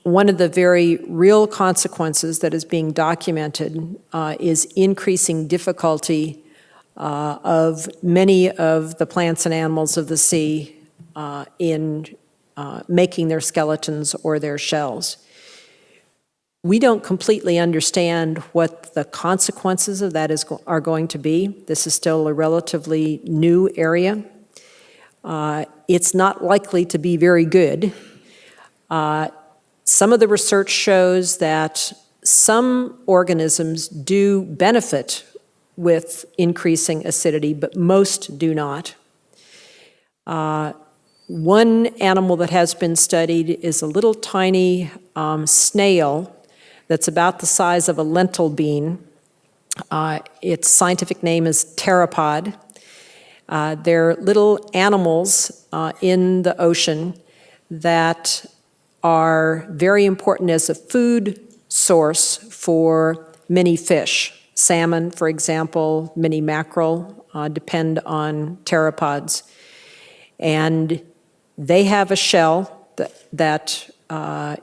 one of the very real consequences that is being documented is increasing difficulty of many of the plants and animals of the sea in making their skeletons or their shells. We don't completely understand what the consequences of that are going to be. This is still a relatively new area. It's not likely to be very good. Some of the research shows that some organisms do benefit with increasing acidity, but most do not. One animal that has been studied is a little tiny snail that's about the size of a lentil bean. Its scientific name is pteropod. They're little animals in the ocean that are very important as a food source for many fish. Salmon, for example, many mackerel depend on pteropods. And they have a shell that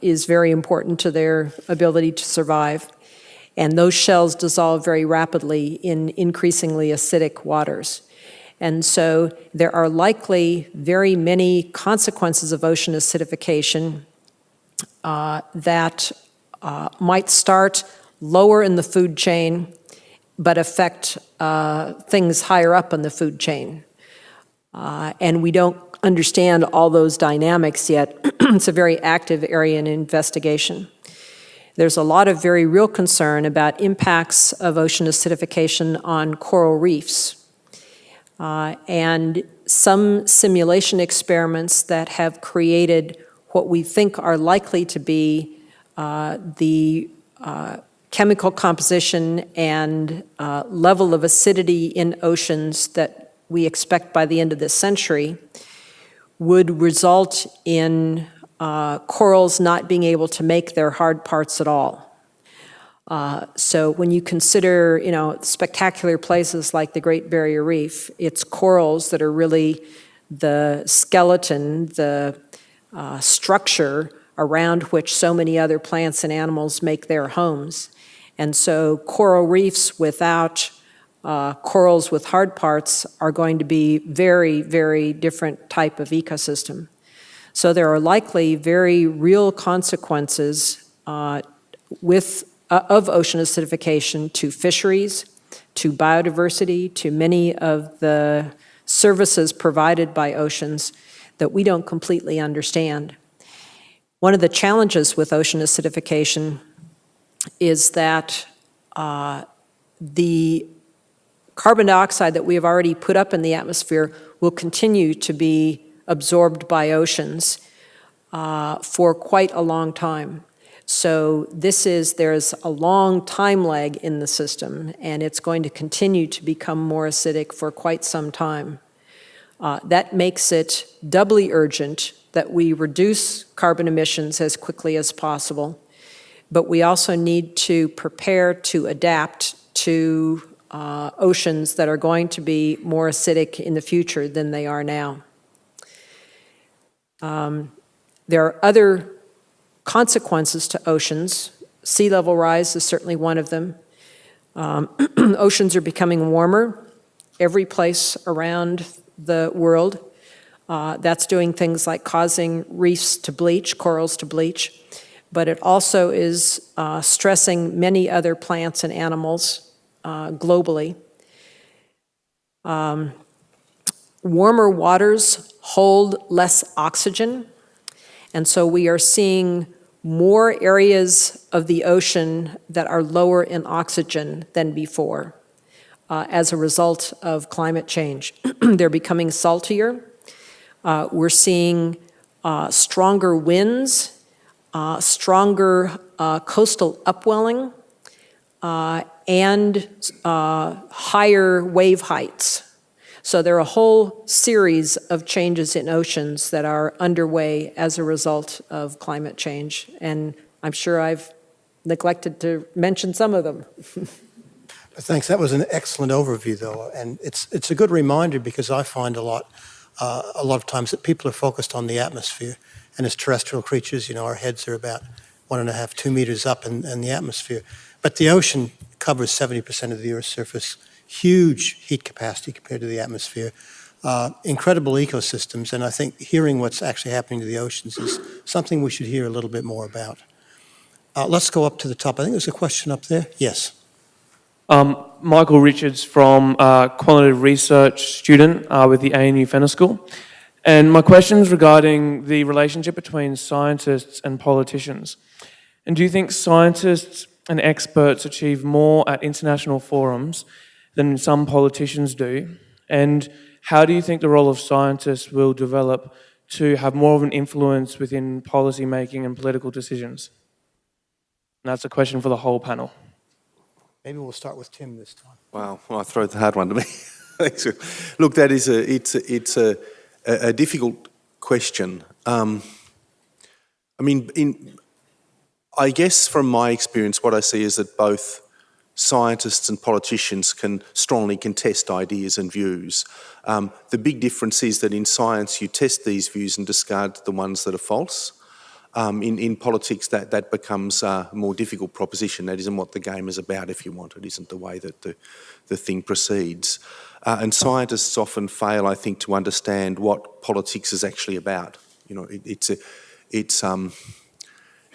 is very important to their ability to survive. And those shells dissolve very rapidly in increasingly acidic waters. And so there are likely very many consequences of ocean acidification that might start lower in the food chain, but affect things higher up in the food chain. And we don't understand all those dynamics yet. It's a very active area in investigation. There's a lot of very real concern about impacts of ocean acidification on coral reefs. And some simulation experiments that have created what we think are likely to be the chemical composition and level of acidity in oceans that we expect by the end of this century would result in corals not being able to make their hard parts at all. So when you consider, spectacular places like the Great Barrier Reef, it's corals that are really the skeleton, the structure around which so many other plants and animals make their homes. And so coral reefs without corals with hard parts are going to be very, very different type of ecosystem. So there are likely very real consequences of ocean acidification to fisheries, to biodiversity, to many of the services provided by oceans that we don't completely understand. One of the challenges with ocean acidification is that the carbon dioxide that we have already put up in the atmosphere will continue to be absorbed by oceans for quite a long time. So there's a long time lag in the system, and it's going to continue to become more acidic for quite some time. That makes it doubly urgent that we reduce carbon emissions as quickly as possible, but we also need to prepare to adapt to oceans that are going to be more acidic in the future than they are now. There are other consequences to oceans. Sea level rise is certainly one of them. Oceans are becoming warmer every place around the world. That's doing things like causing reefs to bleach, corals to bleach, but it also is stressing many other plants and animals globally. Warmer waters hold less oxygen, and so we are seeing more areas of the ocean that are lower in oxygen than before as a result of climate change. They're becoming saltier. We're seeing stronger winds, stronger coastal upwelling, and higher wave heights. So there are a whole series of changes in oceans that are underway as a result of climate change, and I'm sure I've neglected to mention some of them. Thanks. That was an excellent overview, though, and it's a good reminder because I find a lot of times that people are focused on the atmosphere, and as terrestrial creatures, our heads are about 1.5, 2 meters up in the atmosphere. But the ocean covers 70% of the Earth's surface, huge heat capacity compared to the atmosphere, incredible ecosystems, and I think hearing what's actually happening to the oceans is something we should hear a little bit more about. Let's go up to the top. I think there's a question up there. Yes. Michael Richards from quantitative research student with the ANU Fenner School. And my question is regarding the relationship between scientists and politicians. And do you think scientists and experts achieve more at international forums than some politicians do? And how do you think the role of scientists will develop to have more of an influence within policy making and political decisions? And that's a question for the whole panel. Maybe we'll start with Tim this time. Wow, well, I throw the hard one to me. Thanks. Look, that is it's a difficult question. I guess from my experience, what I see is that both scientists and politicians can strongly contest ideas and views. The big difference is that in science you test these views and discard the ones that are false. In politics that becomes a more difficult proposition. That isn't what the game is about, if you want. It isn't the way that the thing proceeds. And scientists often fail, I think, to understand what politics is actually about.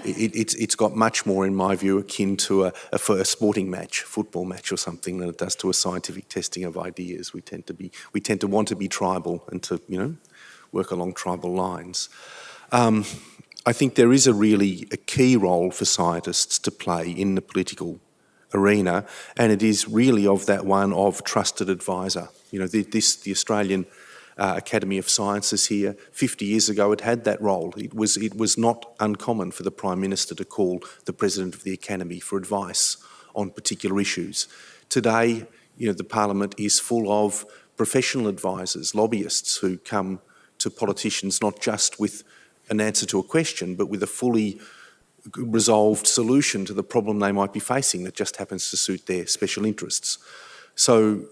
It's got much more, in my view, akin to a sporting match, football match or something, than it does to a scientific testing of ideas. We tend to want to be tribal and to work along tribal lines. I think there is a key role for scientists to play in the political arena, and it is really of that one of trusted advisor. The Australian Academy of Sciences here. 50 years ago it had that role. It was not uncommon for the Prime Minister to call the President of the Academy for advice on particular issues. Today, the Parliament is full of professional advisors, lobbyists who come to politicians not just with an answer to a question, but with a fully resolved solution to the problem they might be facing that just happens to suit their special interests. So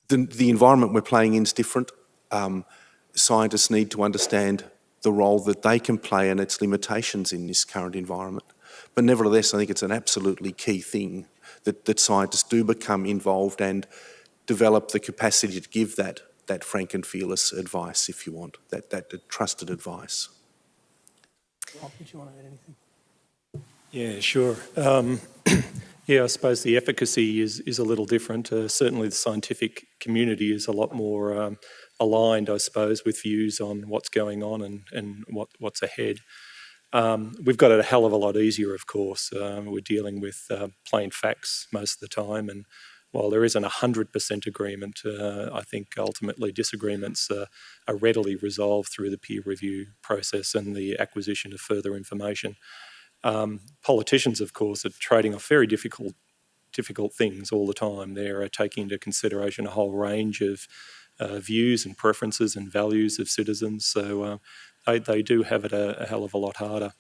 the environment we're playing in is different. Scientists need to understand the role that they can play and its limitations in this current environment. But nevertheless, I think it's an absolutely key thing that scientists do become involved and develop the capacity to give that frank and fearless advice, if you want, that trusted advice. Rob, did you want to add anything? Yeah, sure. I suppose the efficacy is a little different. Certainly the scientific community is a lot more aligned, I suppose, with views on what's going on and what's ahead. We've got it a hell of a lot easier, of course. We're dealing with plain facts most of the time, and while there isn't 100% agreement, I think ultimately disagreements are readily resolved through the peer review process and the acquisition of further information. Politicians, of course, are trading off very difficult things all the time. They're taking into consideration a whole range of views and preferences and values of citizens, so they do have it a hell of a lot harder.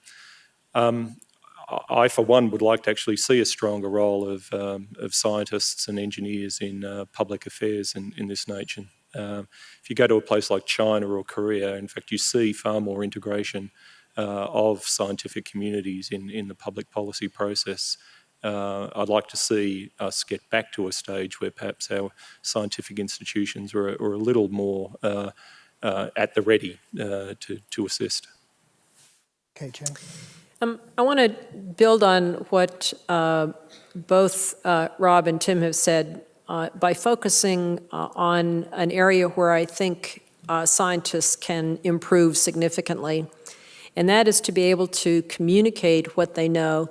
I, for one, would like to actually see a stronger role of scientists and engineers in public affairs in this nation. If you go to a place like China or Korea, in fact, you see far more integration of scientific communities in the public policy process. I'd like to see us get back to a stage where perhaps our scientific institutions are a little more at the ready to assist. Okay, Jane. I want to build on what both Rob and Tim have said by focusing on an area where I think scientists can improve significantly, and that is to be able to communicate what they know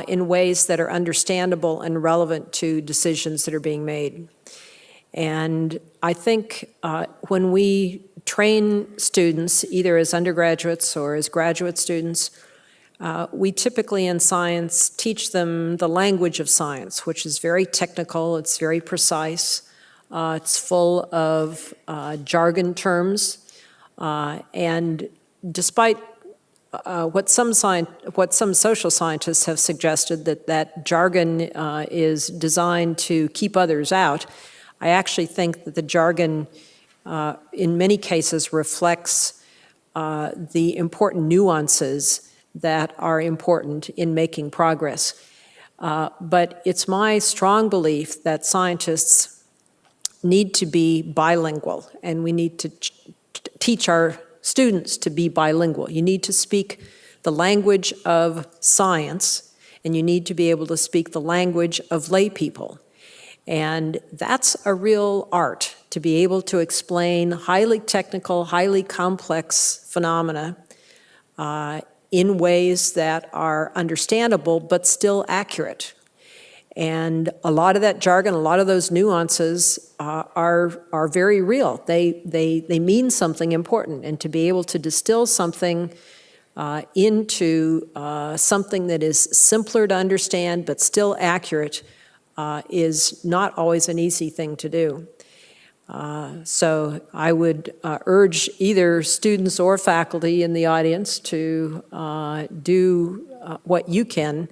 in ways that are understandable and relevant to decisions that are being made. And I think when we train students, either as undergraduates or as graduate students, we typically in science teach them the language of science, which is very technical, it's very precise, it's full of jargon terms, and despite what some social scientists have suggested, that jargon is designed to keep others out, I actually think that the jargon in many cases reflects the important nuances that are important in making progress. But it's my strong belief that scientists need to be bilingual, and we need to teach our students to be bilingual. You need to speak the language of science, and you need to be able to speak the language of lay people. And that's a real art, to be able to explain highly technical, highly complex phenomena in ways that are understandable but still accurate. And a lot of that jargon, a lot of those nuances are very real. They mean something important, and to be able to distill something into something that is simpler to understand but still accurate is not always an easy thing to do. So I would urge either students or faculty in the audience to do what you can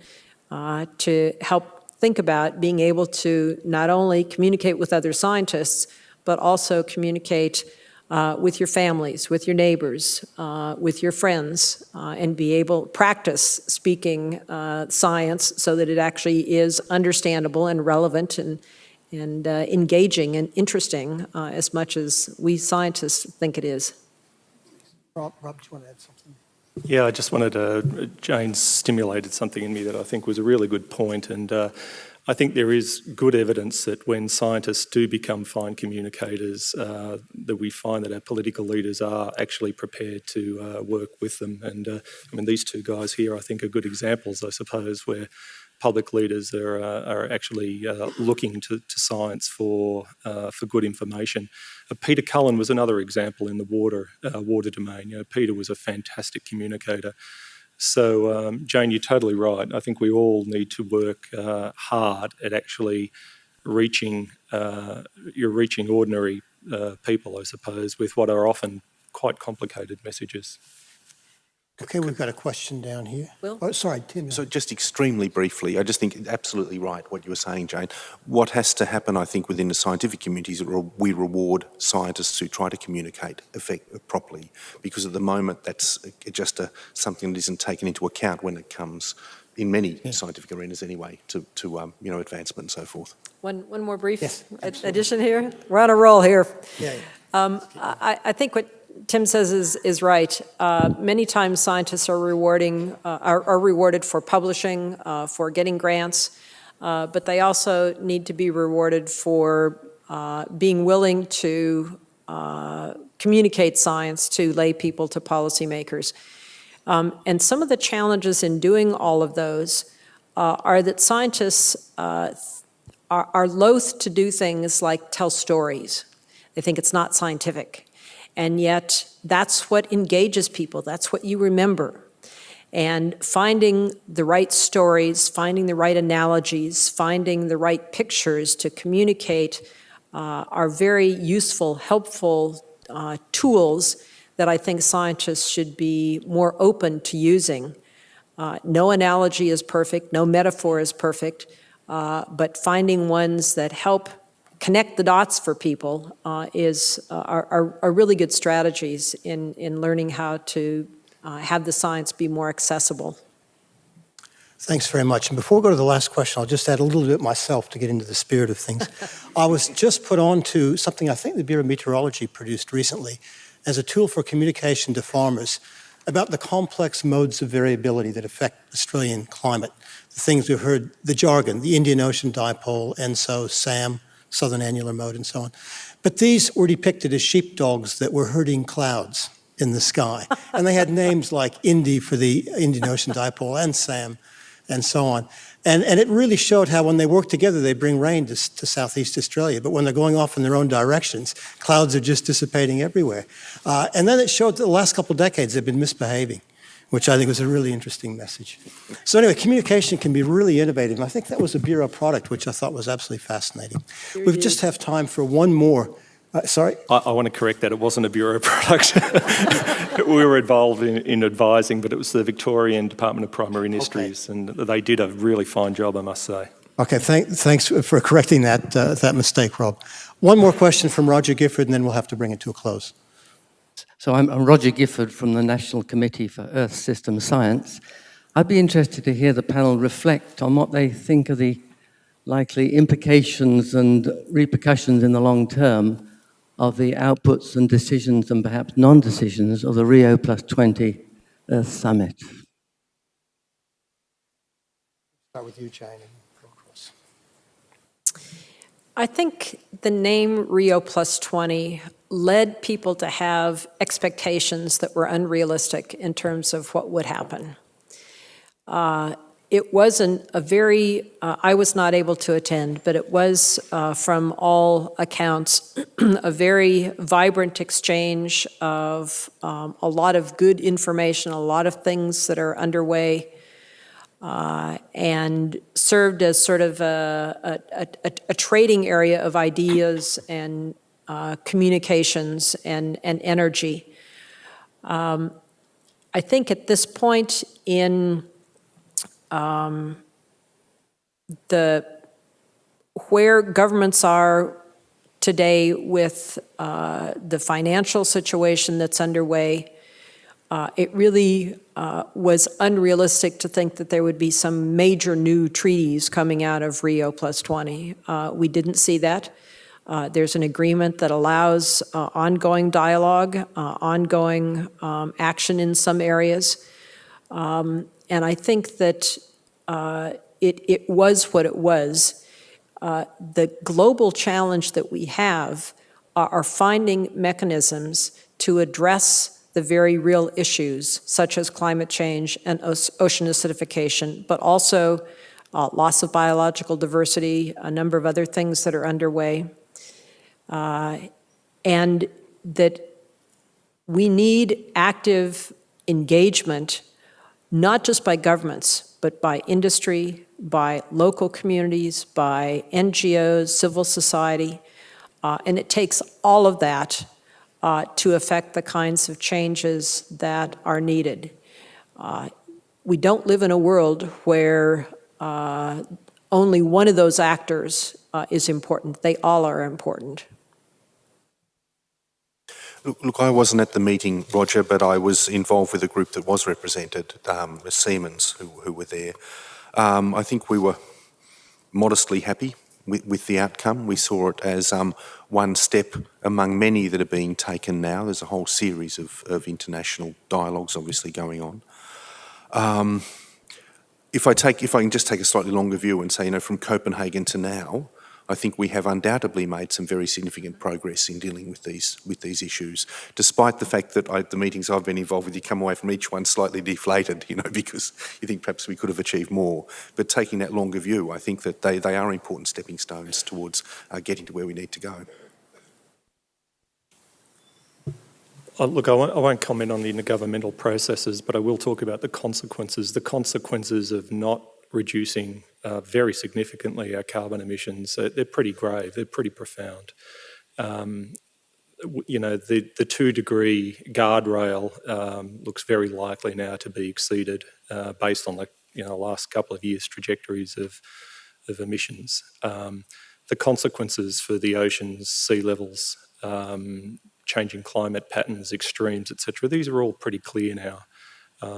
to help think about being able to not only communicate with other scientists, but also communicate with your families, with your neighbors, with your friends, and be able to practice speaking science so that it actually is understandable and relevant and engaging and interesting as much as we scientists think it is. Rob, do you want to add something? Yeah, I just wanted to, Jane stimulated something in me that I think was a really good point, and I think there is good evidence that when scientists do become fine communicators, that we find that our political leaders are actually prepared to work with them. And I mean, these two guys here, I think, are good examples, I suppose, where public leaders are actually looking to science for good information. Peter Cullen was another example in the water domain. Peter was a fantastic communicator. So, Jane, you're totally right. I think we all need to work hard at actually reaching ordinary people, I suppose, with what are often quite complicated messages. Okay, we've got a question down here. Will? Oh, sorry, Tim. So just extremely briefly, I just think absolutely right what you were saying, Jane. What has to happen, I think, within the scientific community is that we reward scientists who try to communicate properly, because at the moment that's just something that isn't taken into account when it comes, in many scientific arenas anyway, to advancement and so forth. One more brief addition here. We're on a roll here. I think what Tim says is right. Many times scientists are rewarded for publishing, for getting grants, but they also need to be rewarded for being willing to communicate science to lay people, to policymakers. And some of the challenges in doing all of those are that scientists are loath to do things like tell stories. They think it's not scientific. And yet, that's what engages people. That's what you remember. And finding the right stories, finding the right analogies, finding the right pictures to communicate are very useful, helpful tools that I think scientists should be more open to using. No analogy is perfect, no metaphor is perfect, but finding ones that help connect the dots for people are really good strategies in learning how to have the science be more accessible. Thanks very much. And before we go to the last question, I'll just add a little bit myself to get into the spirit of things. I was just put on to something I think the Bureau of Meteorology produced recently as a tool for communication to farmers about the complex modes of variability that affect Australian climate. The things we've heard, the jargon, the Indian Ocean Dipole, ENSO, SAM, Southern Annular Mode, and so on. But these were depicted as sheepdogs that were herding clouds in the sky. And they had names like Indy for the Indian Ocean Dipole and SAM and so on. And it really showed how when they work together, they bring rain to Southeast Australia. But when they're going off in their own directions, clouds are just dissipating everywhere. And then it showed that the last couple of decades they've been misbehaving, which I think was a really interesting message. So anyway, communication can be really innovative. And I think that was a Bureau product, which I thought was absolutely fascinating. We just have time for one more. Sorry? I want to correct that. It wasn't a Bureau product. We were involved in advising, but it was the Victorian Department of Primary Industries, and they did a really fine job, I must say. Okay, thanks for correcting that mistake, Rob. One more question from Roger Gifford, and then we'll have to bring it to a close. So I'm Roger Gifford from the National Committee for Earth System Science. I'd be interested to hear the panel reflect on what they think are the likely implications and repercussions in the long term of the outputs and decisions and perhaps non-decisions of the Rio +20 Earth Summit. Start with you, Jane. I think the name Rio +20 led people to have expectations that were unrealistic in terms of what would happen. It wasn't I was not able to attend, but it was, from all accounts, a very vibrant exchange of a lot of good information, a lot of things that are underway, and served as sort of a trading area of ideas and communications and energy. I think at this point in where governments are today with the financial situation that's underway, it really was unrealistic to think that there would be some major new treaties coming out of Rio +20. We didn't see that. There's an agreement that allows ongoing dialogue, ongoing action in some areas. And I think that it was what it was. The global challenge that we have are finding mechanisms to address the very real issues, such as climate change and ocean acidification, but also loss of biological diversity, a number of other things that are underway, and that we need active engagement, not just by governments, but by industry, by local communities, by NGOs, civil society, and it takes all of that to affect the kinds of changes that are needed. We don't live in a world where only one of those actors is important. They all are important. Look, I wasn't at the meeting, Roger, but I was involved with a group that was represented, Siemens, who were there. I think we were modestly happy with the outcome. We saw it as one step among many that are being taken now. There's a whole series of international dialogues obviously going on. If I can just take a slightly longer view and say, from Copenhagen to now, I think we have undoubtedly made some very significant progress in dealing with these issues, despite the fact that the meetings I've been involved with, you come away from each one slightly deflated, because you think perhaps we could have achieved more. But taking that longer view, I think that they are important stepping stones towards getting to where we need to go. Look, I won't comment on the intergovernmental processes, but I will talk about the consequences of not reducing very significantly our carbon emissions. They're pretty grave, they're pretty profound. The 2-degree guardrail looks very likely now to be exceeded based on the last couple of years' trajectories of emissions. The consequences for the oceans, sea levels, changing climate patterns, extremes, etc., these are all pretty clear now.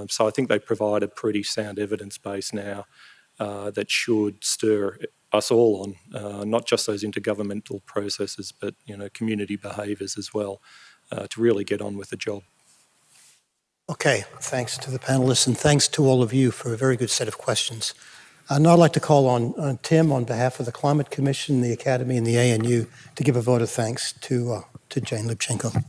So I think they provide a pretty sound evidence base now that should stir us all on, not just those intergovernmental processes, but community behaviours as well, to really get on with the job. Okay, thanks to the panellists and thanks to all of you for a very good set of questions. Now I'd like to call on Tim on behalf of the Climate Commission, the Academy and the ANU to give a vote of thanks to Jane Lubchenco.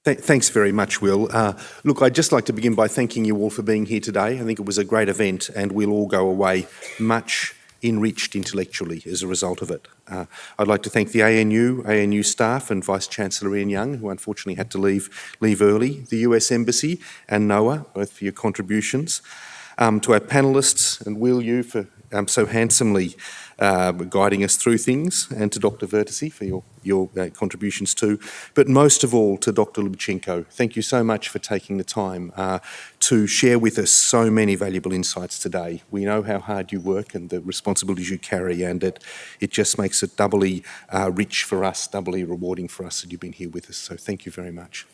Thanks very much, Will. Look, I'd just like to begin by thanking you all for being here today. I think it was a great event and we'll all go away much enriched intellectually as a result of it. I'd like to thank the ANU staff and Vice-Chancellor Ian Young, who unfortunately had to leave early, the US Embassy and NOAA, both for your contributions, to our panellists and Will, you for so handsomely guiding us through things, and to Dr Vertessy for your contributions too. But most of all to Dr Lubchenco, thank you so much for taking the time to share with us so many valuable insights today. We know how hard you work and the responsibilities you carry, and it just makes it doubly rich for us, doubly rewarding for us that you've been here with us. So thank you very much.